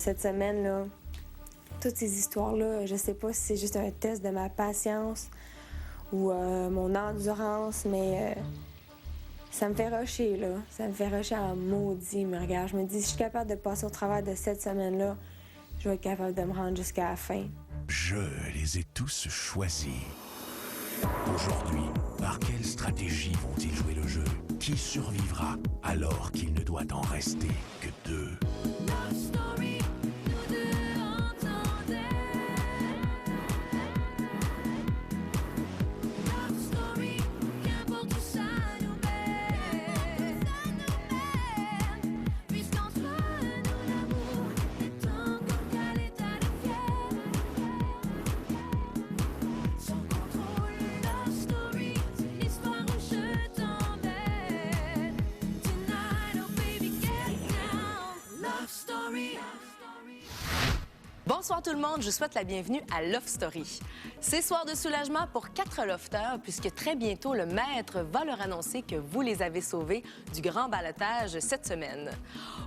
Cette semaine-là, toutes ces histoires-là, je sais pas si c'est juste un test de ma patience ou mon endurance, mais ça me fait rusher, là. Ça me fait rusher en maudit, mais regarde, je me dis, si je suis capable de passer au travers de cette semaine-là, je vais être capable de me rendre jusqu'à la fin. Je les ai tous choisis. Aujourd'hui, par quelle stratégie vont-ils jouer le jeu? Qui survivra alors qu'il ne doit en rester que deux? Bonsoir tout le monde, je souhaite la bienvenue à Love Story. C'est soir de soulagement pour 4 lofters puisque très bientôt le maître va leur annoncer que vous les avez sauvés du grand ballottage cette semaine.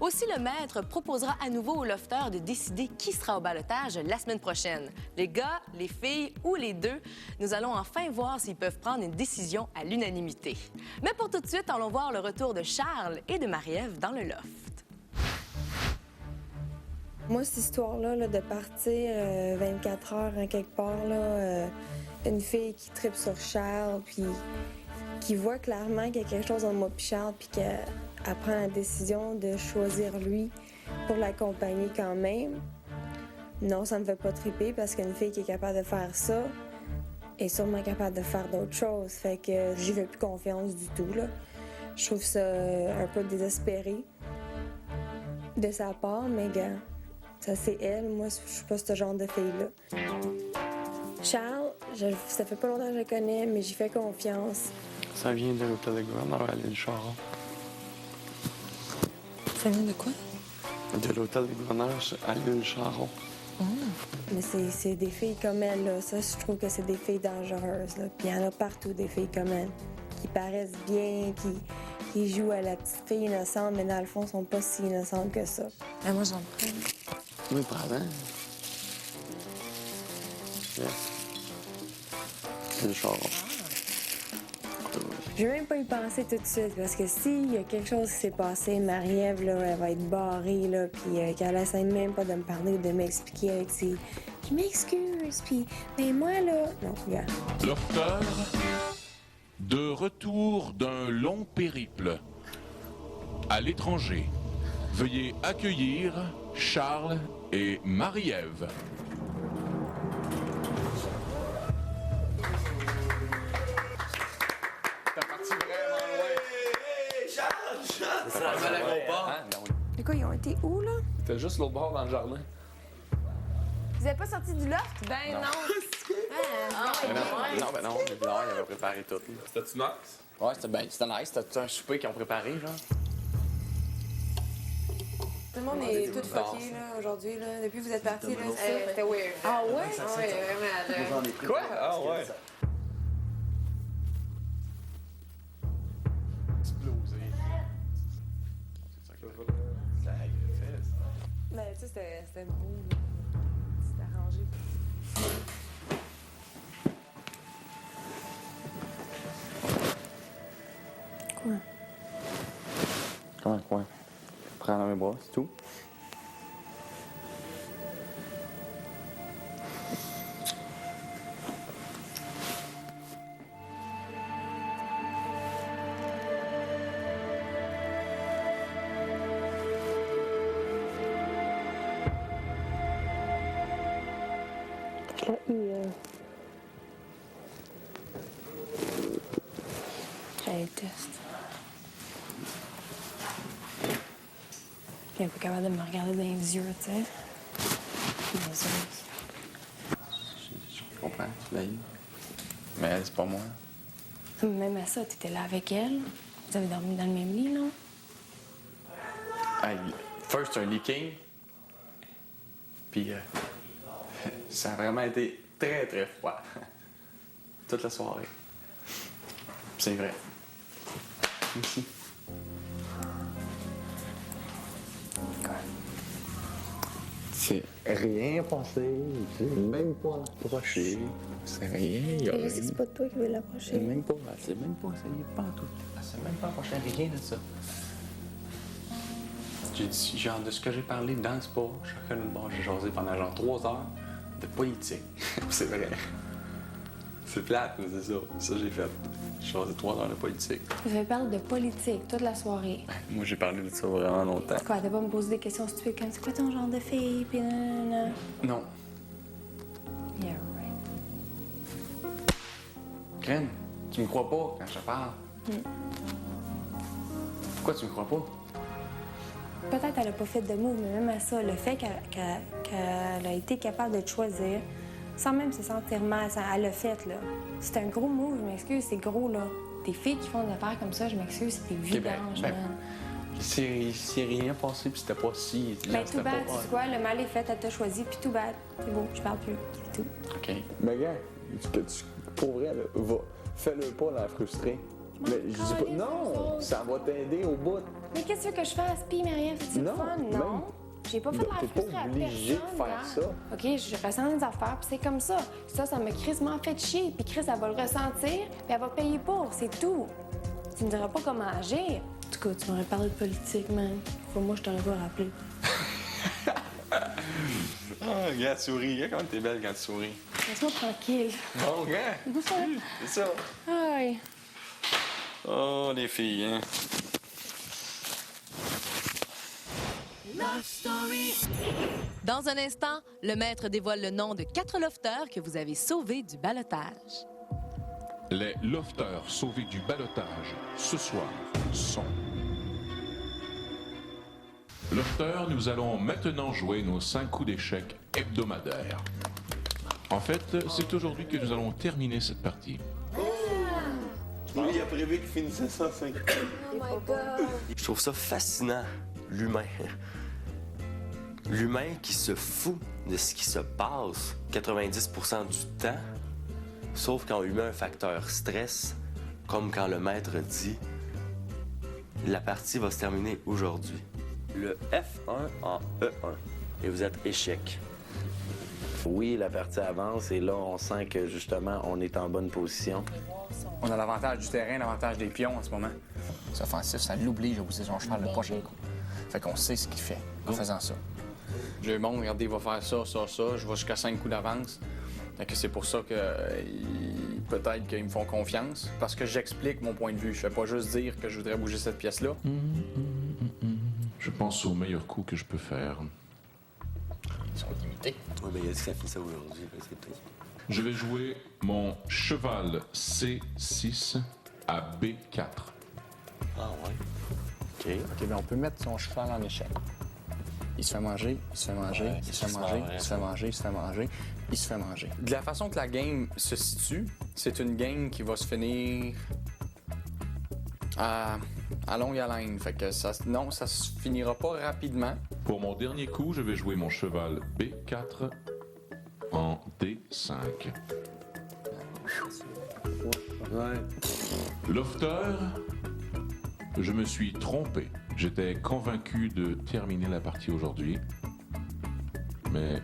Aussi, le maître proposera à nouveau aux lofters de décider qui sera au ballottage la semaine prochaine. Les gars, les filles ou les deux, nous allons enfin voir s'ils peuvent prendre une décision à l'unanimité. Mais pour tout de suite, allons voir le retour de Charles et de Marie-Ève dans le loft. Moi, cette histoire-là, là, de partir 24 heures en quelque part, là, une fille qui tripe sur Charles, puis qui voit clairement qu'il y a quelque chose en moi puis Charles, puis qu'elle prend la décision de choisir lui pour l'accompagner quand même. Non, ça me fait pas triper parce qu'une fille qui est capable de faire ça est sûrement capable de faire d'autres choses. Fait que j'y fais plus confiance du tout, là. Je trouve ça un peu désespéré de sa part, mais gars. Ça, c'est elle. Moi, je suis pas ce genre de fille-là. Charles, ça fait pas longtemps que je le connais, mais j'y fais confiance. Ça vient de l'hôtel de gouverneur à l'île Charon. Ça vient de quoi? De l'hôtel de gouverneur à l'île Charon. Oh. Mais c'est des filles comme elle, là. Ça, je trouve que c'est des filles dangereuses, là. Puis il y en a partout, des filles comme elle. Qui paraissent bien, qui jouent à la petite fille innocente, mais dans le fond, sont pas si innocentes que ça. Ah, moi, j'en prends. Oui, pardon. Yeah. L'île Charon. Je vais même pas y penser tout de suite, parce que s'il y a quelque chose qui s'est passé, Marie-Ève, là, elle va être barrée, là, puis qu'elle essaie même pas de me parler ou de m'expliquer avec ses... Je m'excuse, puis... Mais moi, là... Non, regarde. Lofter, de retour d'un long périple à l'étranger, veuillez accueillir Charles et Marie-Ève. T'as parti vraiment loin. Charles! C'est la balle à compas. Les gars, ils ont été où, là? T'es juste l'autre bord dans le jardin. Vous avez pas sorti du loft? Ben non. Non, les blancs, ils avaient préparé tout. C'était-tu nice? Ouais, c'était nice. C'était un souper qu'ils ont préparé, genre. Tout le monde est tout fucké, là, aujourd'hui, là. Depuis que vous êtes partis, là, C'était weird. Ah ouais? Ah ouais, vraiment. Quoi? Ah ouais. Explosé. C'est ça que ça a fait. Ben, tu sais, c'était beau, là. C'était arrangé. Quoi? Comment, quoi? Prends dans mes bras, c'est tout. Là, j'ai le test. Il est pas capable de me regarder dans les yeux, tu sais. Je comprends, tu l'as eu. Mais elle, c'est pas moi. Même à ça, t'étais là avec elle. Vous avez dormi dans le même lit, non? Hey, first, un leaking. Puis, ça a vraiment été très, très froid. Toute la soirée. Puis c'est vrai. Ici. C'est rien passé, c'est même pas approché, c'est rien. Je sais que c'est pas toi qui veux l'approcher. C'est même pas essayé, pas en tout. C'est même pas approché, rien de ça. J'ai dit, genre, de ce que j'ai parlé dans le sport, chacun de bord, j'ai jasé pendant genre 3 heures de politique. C'est vrai. C'est plate, mais c'est ça. Ça, j'ai fait. J'ai jasé 3 heures de politique. Vous avez parlé de politique toute la soirée. Moi, j'ai parlé de ça vraiment longtemps. C'est quoi, t'as pas me poser des questions stupides comme c'est quoi ton genre de fille, pis nanana. Non. Yeah, right. Crème, tu me crois pas quand je te parle? Pourquoi tu me crois pas? Peut-être qu'elle a pas fait de move, mais même à ça, le fait qu'elle a été capable de te choisir, sans même se sentir mal, elle l'a fait, là. C'est un gros move, je m'excuse, c'est gros, là. Des filles qui font des affaires comme ça, je m'excuse, c'est des vidanges, man. C'est rien passé, puis c'était pas si... Ben, tout bad, tu sais quoi, le mal est fait, elle t'a choisi, puis tout bad. C'est beau, je parle plus, c'est tout. OK. Mais gars, pour vrai, là, fais-le pas la frustrer. Mais je dis pas, non, ça va t'aider au bout. Mais qu'est-ce que tu veux que je fasse, pis Marie-Ève? C'est-tu le Non, fun? même- Non. J'ai pas fait de la T'es pas frustrer à obligé de personne, faire gars. ça. OK, je ressens des affaires, puis c'est comme ça. Ça m'a crissement fait chier. Puis Chris, elle va le ressentir, puis elle va payer pour, c'est tout. Tu me diras pas comment agir. En tout cas, tu m'aurais parlé de politique, man. Faut moi, je t'aurais pas rappelé. Ah, regarde, souris. Regarde comment t'es belle quand tu souris. Laisse-moi tranquille. Bon, regarde. C'est ça. Aïe. Oh, les filles, hein. Dans un instant, le maître dévoile le nom de 4 lofteurs que vous avez sauvés du ballottage. Les lofteurs sauvés du ballottage ce soir sont... Lofteurs, nous allons maintenant jouer nos 5 coups d'échecs hebdomadaires. En fait, c'est aujourd'hui que nous allons terminer cette partie. Lui, il a prévu qu'il finissait 105. Je trouve ça fascinant, l'humain. L'humain qui se fout de ce qui se passe 90% du temps, sauf quand on lui met un facteur stress, comme quand le maître dit « La partie va se terminer aujourd'hui ». Le F1 en E1 et vous êtes échec. Oui, la partie avance et là, on sent que justement, on est en bonne position. On a l'avantage du terrain, l'avantage des pions en ce moment. C'est offensif, ça l'oblige à pousser son cheval le prochain coup. Fait qu'on sait ce qu'il fait en faisant ça. Je lui montre, regardez, il va faire ça, ça, ça. Je vais jusqu'à 5 coups d'avance. Fait que c'est pour ça que peut-être qu'ils me font confiance. Parce que j'explique mon point de vue. Je fais pas juste dire que je voudrais bouger cette pièce-là. Je pense au meilleur coup que je peux faire. Ils sont limités. Oui, mais il a dit que ça finissait aujourd'hui, c'est tout. Je vais jouer mon cheval C6 à B4. Ah ouais? OK. OK, bien on peut mettre son cheval en échec. Il se fait manger, il se fait manger, Ouais, il se fait c'est manger, vrai, il se ça. fait manger, il se fait manger, il se fait manger. De la façon que la game se situe, c'est une game qui va se finir à longue haleine. Fait que ça se finira pas rapidement. Pour mon dernier coup, je vais jouer mon cheval B4 en D5. Lofter, je me suis trompé. J'étais convaincu de terminer la partie aujourd'hui, mais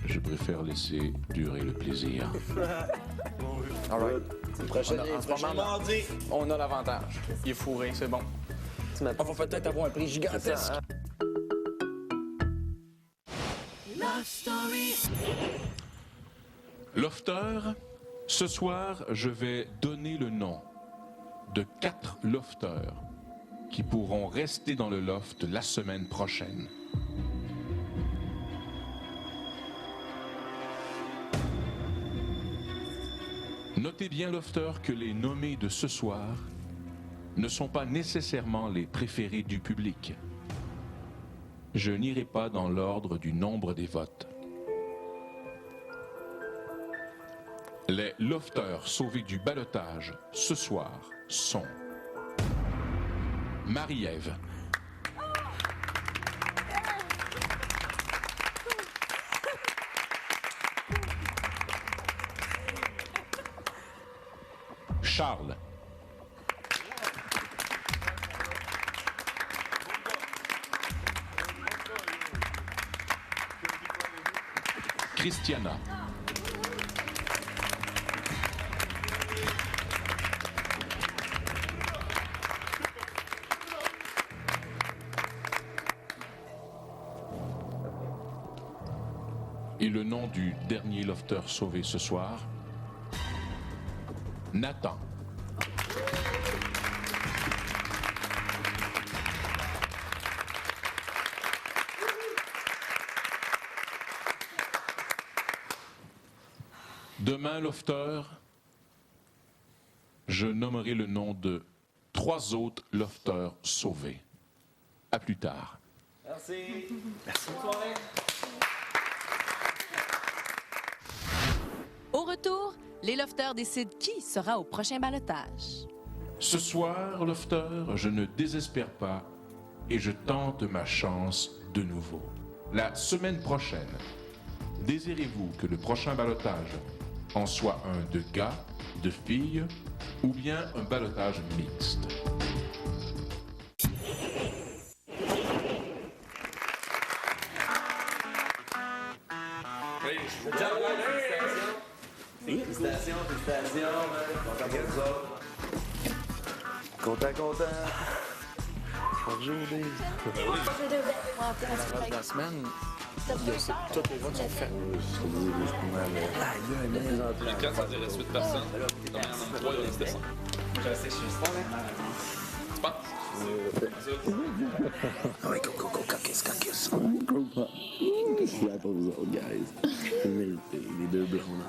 je préfère laisser durer le plaisir. All right. Prochaine, En ce moment, Mardi. on a l'avantage. Il est fourré, c'est bon. On va peut-être avoir un prix gigantesque. Lofter, ce soir, je vais donner le nom de 4 lofters qui pourront rester dans le loft la semaine prochaine. Notez bien, lofters, que les nommés de ce soir ne sont pas nécessairement les préférés du public. Je n'irai pas dans l'ordre du nombre des votes. Les lofters sauvés du ballottage ce soir sont Marie-Ève, Charles, Christiana. Et le nom du dernier lofteur sauvé ce soir, Nathan. Demain, lofteur, je nommerai le nom de 3 autres lofteurs sauvés. À plus tard. Merci. Merci. Au retour, les lofteurs décident qui sera au prochain ballottage. Ce soir, lofteur, je ne désespère pas et je tente ma chance de nouveau. La semaine prochaine, désirez-vous que le prochain ballottage en soit un de gars, de filles ou bien un ballottage mixte? Félicitations. Content. Bonjour, Dave. De la semaine, il y a ça, toutes les votes sont faites. Les 4, ça dirait 8 personnes. Il y en a 3, il y a 10 personnes. Tu penses? Ah ouais, go, caucus. Je suis là pour vous autres, guys. Les 2 blondes.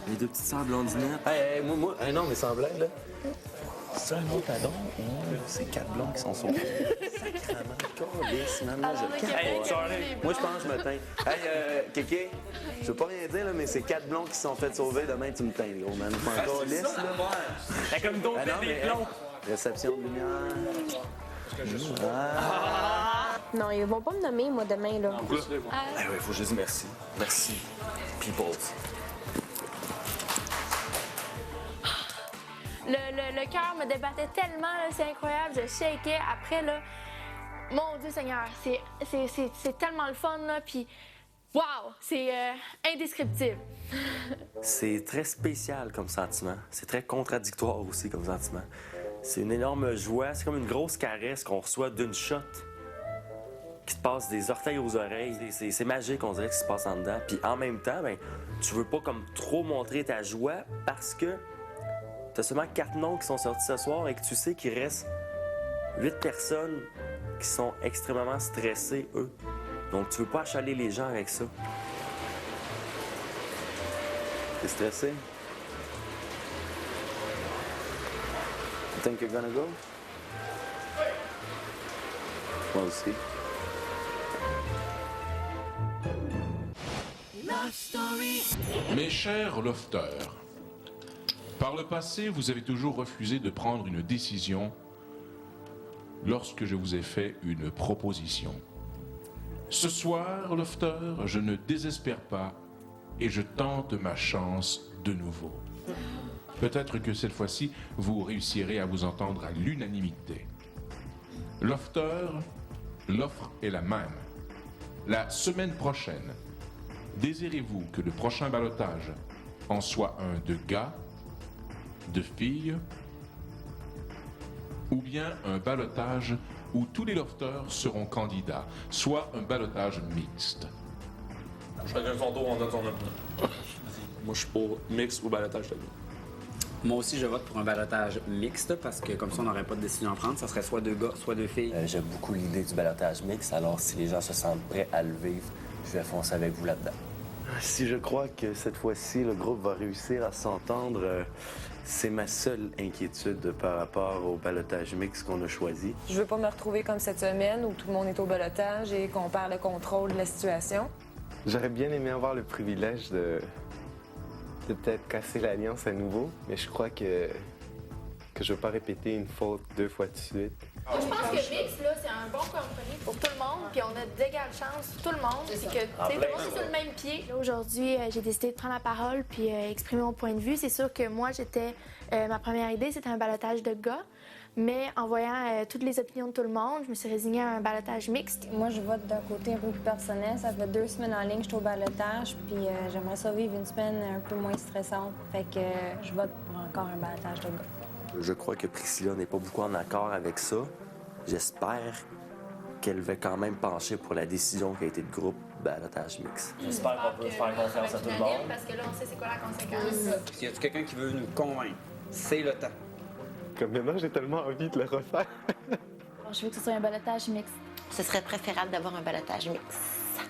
Les 2 petites sœurs blondinettes. Hey, moi, non, mais sans blague, là. C'est un autre addon? C'est 4 blondes qui sont sauvées. Sacrement, câlisse, man. Là, moi, je pense que je me teins. Hey, Kéké, je veux pas rien dire, là, mais c'est 4 blondes qui se sont fait sauver. Demain, tu me teins, gros, man. Pas un câlisse, là. C'est comme d'autres des plombs. Réception de lumière. Non, ils vont pas me nommer, moi, demain, là. Ah ouais, faut juste merci. Merci, people. Le cœur me débattait tellement, là, c'est incroyable, je shakeais. Après, là, mon Dieu Seigneur, c'est tellement le fun, là, puis wow, c'est indescriptible. C'est très spécial comme sentiment. C'est très contradictoire aussi comme sentiment. C'est une énorme joie. C'est comme une grosse caresse qu'on reçoit d'une shot qui te passe des orteils aux oreilles. C'est magique, on dirait, ce qui se passe en dedans. Puis en même temps, ben, tu veux pas comme trop montrer ta joie parce que t'as seulement 4 noms qui sont sortis ce soir et que tu sais qu'il reste 8 personnes qui sont extrêmement stressées, eux. Donc, tu veux pas achaler les gens avec ça. T'es stressé? You think you're gonna go? Moi aussi. Mes chers lofteurs, par le passé, vous avez toujours refusé de prendre une décision lorsque je vous ai fait une proposition. Ce soir, lofteur, je ne désespère pas et je tente ma chance de nouveau. Peut-être que cette fois-ci, vous réussirez à vous entendre à l'unanimité. Lofteur, l'offre est la même. La semaine prochaine, désirez-vous que le prochain ballottage en soit un de gars, de filles, ou bien un ballottage où tous les lofteurs seront candidats, soit un ballottage mixte? Chacun son tour, on donne son opinion. Moi, je suis pour mix ou balotage. Moi aussi, je vote pour un ballottage mixte parce que comme ça, on n'aurait pas de décision à prendre. Ça serait soit 2 gars, soit 2 filles. J'aime beaucoup l'idée du ballottage mixte, alors si les gens se sentent prêts à le vivre, je vais foncer avec vous là-dedans. Si je crois que cette fois-ci, le groupe va réussir à s'entendre, c'est ma seule inquiétude par rapport au ballottage mixte qu'on a choisi. Je veux pas me retrouver comme cette semaine où tout le monde est au ballotage et qu'on perd le contrôle de la situation. J'aurais bien aimé avoir le privilège de peut-être casser l'alliance à nouveau, mais je crois que je veux pas répéter une faute 2 fois de suite. Je pense que mix, là, c'est un bon compromis pour tout le monde, puis on a d'égales chances pour tout le monde, puis que tout le monde est sur le même pied. Aujourd'hui, j'ai décidé de prendre la parole puis exprimer mon point de vue. C'est sûr que moi, ma première idée, c'était un ballottage de gars, Mais en voyant toutes les opinions de tout le monde, je me suis résignée à un ballottage mixte. Moi, je vote d'un côté un peu plus personnel. Ça fait 2 semaines en ligne que je suis au ballottage, puis j'aimerais ça vivre une semaine un peu moins stressante. Fait que je vote pour encore un ballottage de gars. Je crois que Priscilla n'est pas beaucoup en accord avec ça. J'espère qu'elle va quand même pencher pour la décision qui a été de groupe ballottage mixte. J'espère qu'on peut faire confiance à tout le monde. Parce que là, on sait c'est quoi la conséquence. S'il y a quelqu'un qui veut nous convaincre, c'est le temps. Comme maintenant, j'ai tellement envie de le refaire. Je veux que ce soit un ballottage mixte. Ce serait préférable d'avoir un ballottage mixte.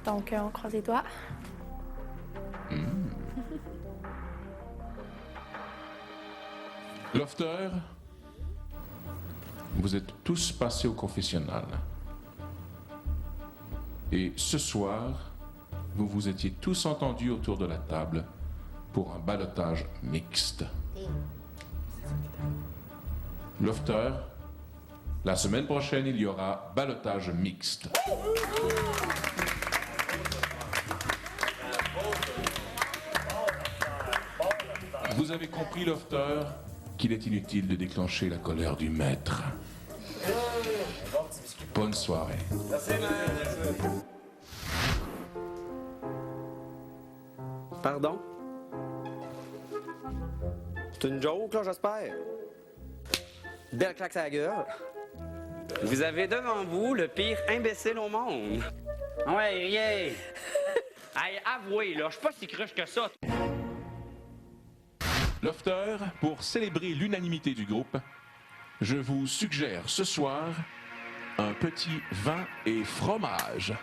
Donc, on croise les doigts. Lofter, vous êtes tous passés au confessionnal. Et ce soir, vous vous étiez tous entendus autour de la table pour un ballottage mixte. Lofter, la semaine prochaine, il y aura ballottage mixte. Vous avez compris, Lofter, qu'il est inutile de déclencher la colère du maître. Bonne soirée. Pardon? C'est une joke, là, j'espère. Belle claque à la gueule. Vous avez devant vous le pire imbécile au monde. Ouais, rien. Hey, avouez, là, je suis pas si cruche que ça. Lofter, pour célébrer l'unanimité du groupe, je vous suggère ce soir un petit vin et fromage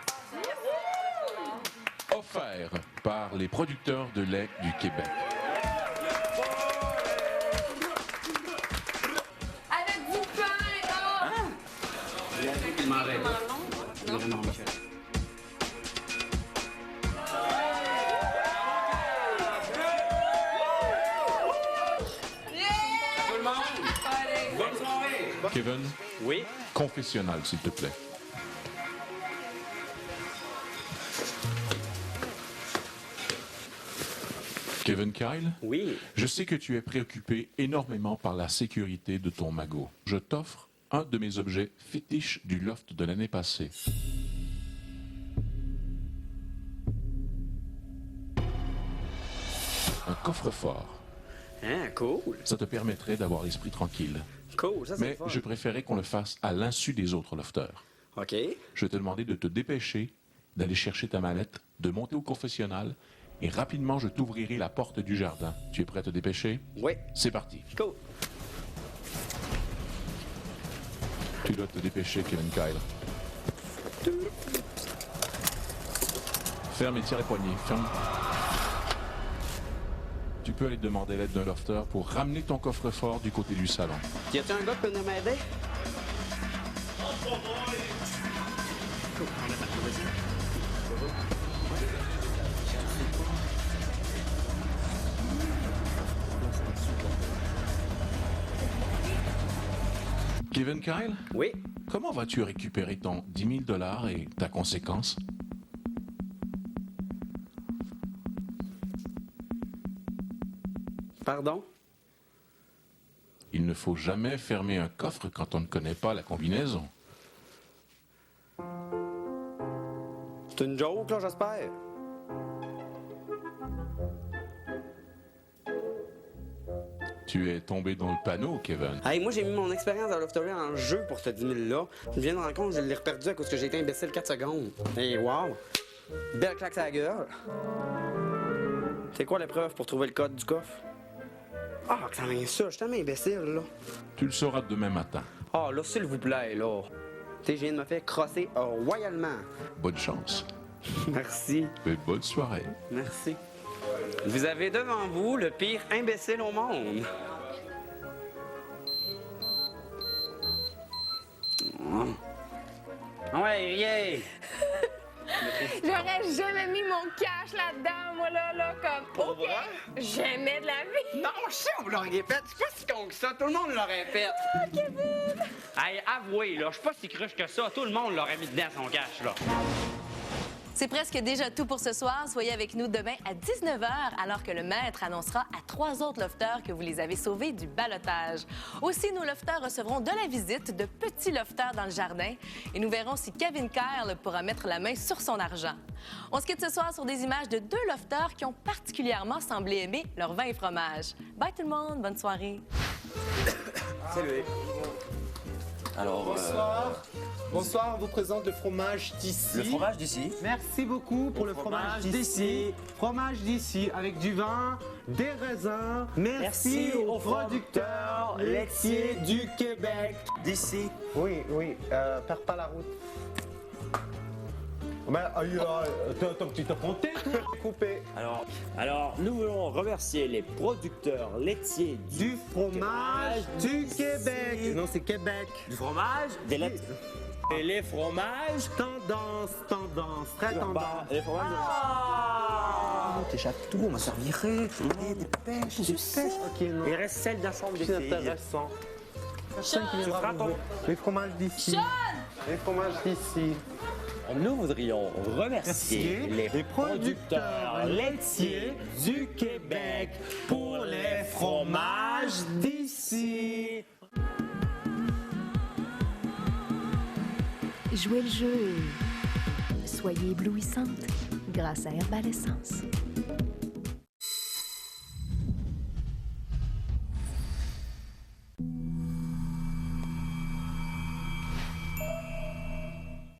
offert par les producteurs de lait du Québec. Avec du pain, oh! Il y a qui mangeait. Non, Michel. Tout le monde! Bonne soirée! Kevin? Oui? Confessionnal, s'il te plaît. Kevin Kyle? Oui? Je sais que tu es préoccupé énormément par la sécurité de ton magot. Je t'offre un de mes objets fétiches du loft de l'année passée. Un coffre-fort. Hein, cool. Ça te permettrait d'avoir l'esprit tranquille. Cool, ça c'est Mais fun. je préférais qu'on le fasse à l'insu des autres lofters. OK. Je vais te demander de te dépêcher, d'aller chercher ta mallette, de monter au confessionnal, et rapidement je t'ouvrirai la porte du jardin. Tu es prêt à te dépêcher? Oui. C'est parti. Cool. Tu dois te dépêcher, Kevin Kyle. Ferme et tire les poignets. Ferme. Tu peux aller demander l'aide d'un lofter pour ramener ton coffre-fort du côté du salon. Y a-t-il un gars qui peut nous m'aider? Kevin Kyle? Oui? Comment vas-tu récupérer ton 10 000 $ et ta conséquence? Pardon? Il ne faut jamais fermer un coffre quand on ne connaît pas la combinaison. C'est une joke, là, j'espère. Tu es tombé dans le panneau, Kevin. Hey, moi, j'ai mis mon expérience à Loftery en jeu pour ce 10 000-là. Je viens de me rendre compte que je l'ai reperdu à cause que j'ai été imbécile 4 secondes. Hey, wow! Belle claque à la gueule. C'est quoi l'épreuve pour trouver le code du coffre? Ah, que ça m'insulte, je suis tellement imbécile, là. Tu le sauras demain matin. Ah, là, s'il vous plaît, là. Tu sais, je viens de me faire crosser royalement. Bonne chance. Merci. Et bonne soirée. Merci. Vous avez devant vous le pire imbécile au monde. Ouais, rien. J'aurais jamais mis mon cash là-dedans, moi, là, comme... Pour OK, vrai? jamais de la vie. Non, je sais, on l'aurait fait. C'est pas si con que ça. Tout le monde l'aurait fait. Ah, Kevin! Hey, avouez, là, je suis pas si cruche que ça. Tout le monde l'aurait mis dedans son cash, là. C'est presque déjà tout pour ce soir. Soyez avec nous demain à 19h, alors que le maître annoncera à 3 autres lofteurs que vous les avez sauvés du ballottage. Aussi, nos lofteurs recevront de la visite de petits lofteurs dans le jardin et nous verrons si Kevin Kyle pourra mettre la main sur son argent. On se quitte ce soir sur des images de 2 lofteurs qui ont particulièrement semblé aimer leur vin et fromage. Bye tout le monde, bonne soirée. Salut. Alors, bonsoir. Bonsoir, on vous présente le fromage d'ici. Le fromage d'ici. Merci beaucoup pour le fromage d'ici. Fromage d'ici avec du vin, des raisins. Merci aux producteurs laitiers du Québec. D'ici. Oui, perds pas la route. Attends, tu t'as compté, toi? Coupé. Alors, nous voulons remercier les producteurs laitiers du fromage du Québec. Non, c'est Québec. Du fromage, des laits. Et les fromages. Tendance, très tendance. Les fromages. T'échappes tout, on m'a serviré. Des pêches, du pêche. Ok, non. Il reste celle d'ensemble des C'est filles. intéressant. Sean! Les fromages d'ici. Sean! Les fromages d'ici. Nous voudrions remercier les producteurs laitiers du Québec pour les fromages d'ici. Jouez le jeu et soyez éblouissante grâce à Herbal Essence.